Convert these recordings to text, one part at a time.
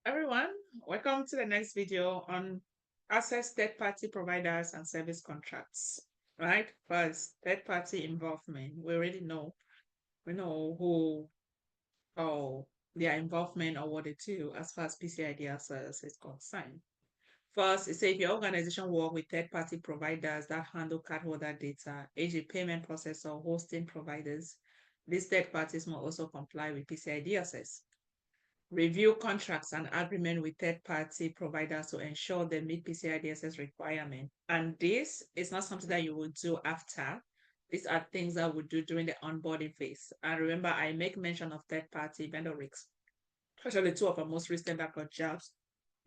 everyone, welcome to the next video on access third-party providers and service contracts. Right? First, third-party involvement. We know who or their involvement or what they do as far as PCI DSS is concerned. First, it says if your organization work with third-party providers that handle cardholder data, e.g. payment processor, hosting providers, these third parties must also comply with PCI DSS. Review contracts and agreement with third-party providers to ensure they meet PCI DSS requirement. And this is not something that you will do after. These are things that we do during the onboarding phase. And remember, I make mention of third-party vendor risks. Especially two of our most recent backlog jobs,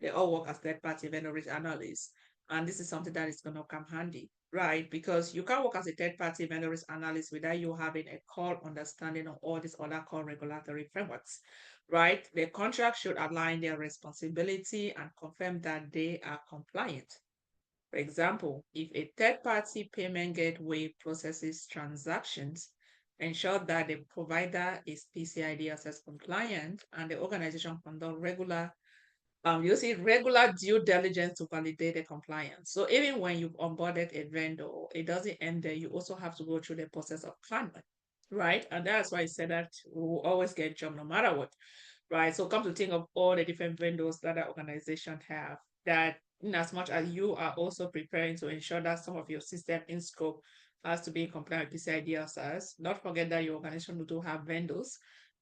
they all work as third-party vendor risk analysts. And this is something that is going to come handy, right? Because you can't work as a third-party vendor risk analyst without you having a core understanding of all these other core regulatory frameworks, right? The contract should align their responsibility and confirm that they are compliant. For example, if a third-party payment gateway processes transactions, ensure that the provider is PCI DSS compliant and the organization conduct regular due diligence to validate the compliance. So even when you've onboarded a vendor, it doesn't end there. You also have to go through the process of conduct, right? And that's why I said that we will always get job no matter what, right? So come to think of all the different vendors that the organization have, that in as much as you are also preparing to ensure that some of your system in scope has to be in compliance with PCI DSS, not forget that your organization do have vendors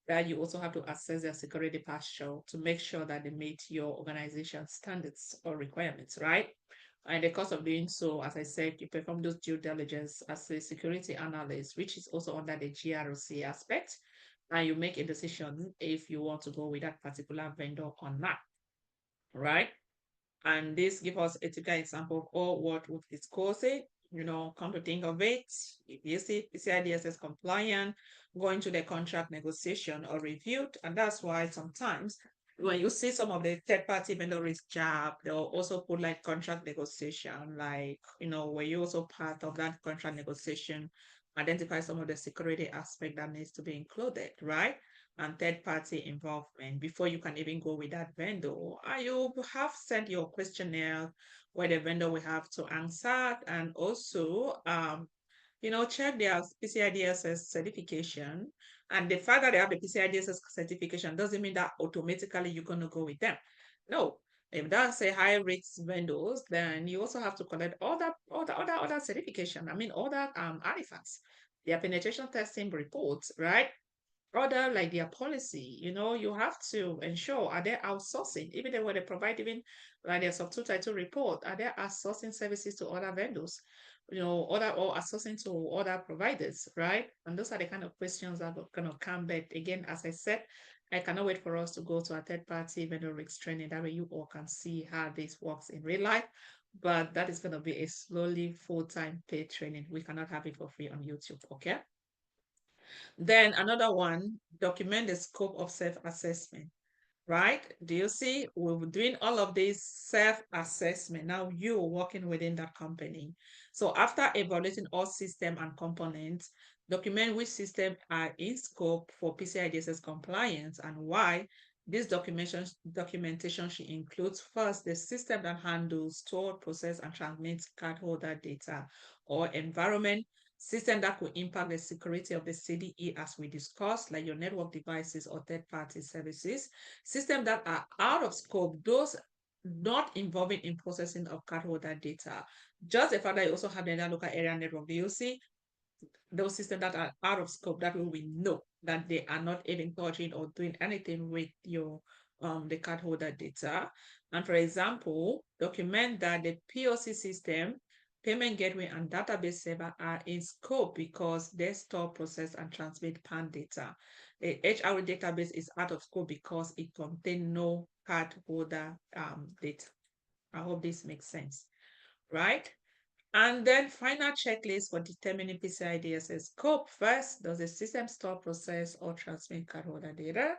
that you also have to assess their security posture to make sure that they meet your organization standards or requirements, right? And the cost of doing so, as I said, you perform those due diligence as a security analyst, which is also under the GRC aspect, and you make a decision if you want to go with that particular vendor or not, right? And this gives us a typical example of all what we've discussed. Come to think of it, if you see PCI DSS compliant, going to the contract negotiation or reviewed. And that's why sometimes when you see some of the third-party vendor risk job, they'll also put like contract negotiation, like, where you also part of that contract negotiation, identify some of the security aspect that needs to be included, right? And third-party involvement before you can even go with that vendor. You have sent your questionnaire where the vendor will have to answer, and also check their PCI DSS certification. And the fact that they have the PCI DSS certification doesn't mean that automatically you're going to go with them. No. If that's a high risk vendors, then you also have to collect other certification. I mean, other artifacts, their penetration testing reports, right? Other like their policy, you have to ensure, are they outsourcing, even when they provide even like their sub 2 title report, are they outsourcing services to other vendors, other or outsourcing to other providers, right? And those are the kind of questions that are going to come back. Again, as I said, I cannot wait for us to go to a third-party vendor risk training. That way you all can see how this works in real life. But that is going to be a slowly full-time paid training. We cannot have it for free on YouTube, okay? Then another one, document the scope of self-assessment, right? Do you see? We're doing all of this self-assessment. Now you're working within that company. So after evaluating all system and components, document which system are in scope for PCI DSS compliance and why. This documentation should include first the system that handles, store, process, and transmits cardholder data or environment, system that could impact the security of the CDE as we discussed, like your network devices or third-party services, systems that are out of scope, those not involving in processing of cardholder data. Just the fact that you also have the local area network, do you see those systems that are out of scope, that way we know that they are not even touching or doing anything with your the cardholder data. And for example, document that the POC system, payment gateway, and database server are in scope because they store, process, and transmit PAN data. The HR database is out of scope because it contains no cardholder data. I hope this makes sense, right? And then final checklist for determining PCI DSS scope. First, does the system store, process, or transmit cardholder data?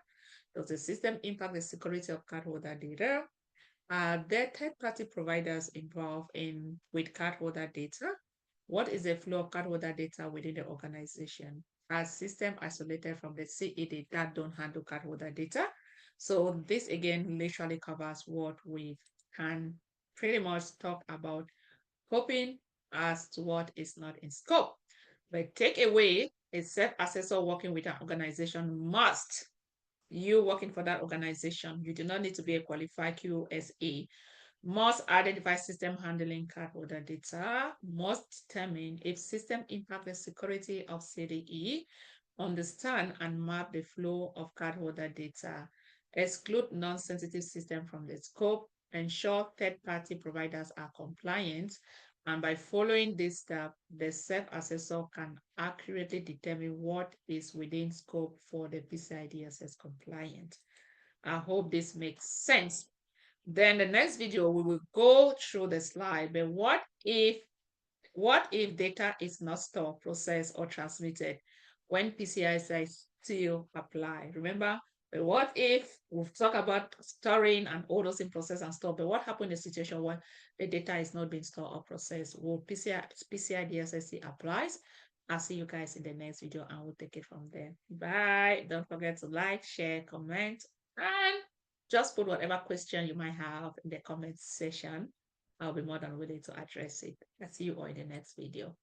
Does the system impact the security of cardholder data? Are there third-party providers involved with cardholder data? What is the flow of cardholder data within the organization? Are systems isolated from the CED that don't handle cardholder data? So this again literally covers what we can pretty much talk about scoping as to what is not in scope. But take away a self-assessor working with an organization must, you working for that organization, you do not need to be a qualified QSA, must identify system handling cardholder data, must determine if system impact the security of CDE, understand and map the flow of cardholder data, exclude non-sensitive system from the scope, ensure third-party providers are compliant, and by following this step, the self-assessor can accurately determine what is within scope for the PCI DSS compliant. I hope this makes sense. Then the next video, we will go through the slide, but what if data is not stored, processed, or transmitted when PCI size still apply? Remember, but what if we've talked about storing and all those in process and stuff, but what happened in a situation where the data is not being stored or processed? Will PCI DSS applies? I'll see you guys in the next video and we'll take it from there. Bye. Don't forget to like, share, comment, and just put whatever question you might have in the comment section. I'll be more than willing to address it. I'll see you all in the next video.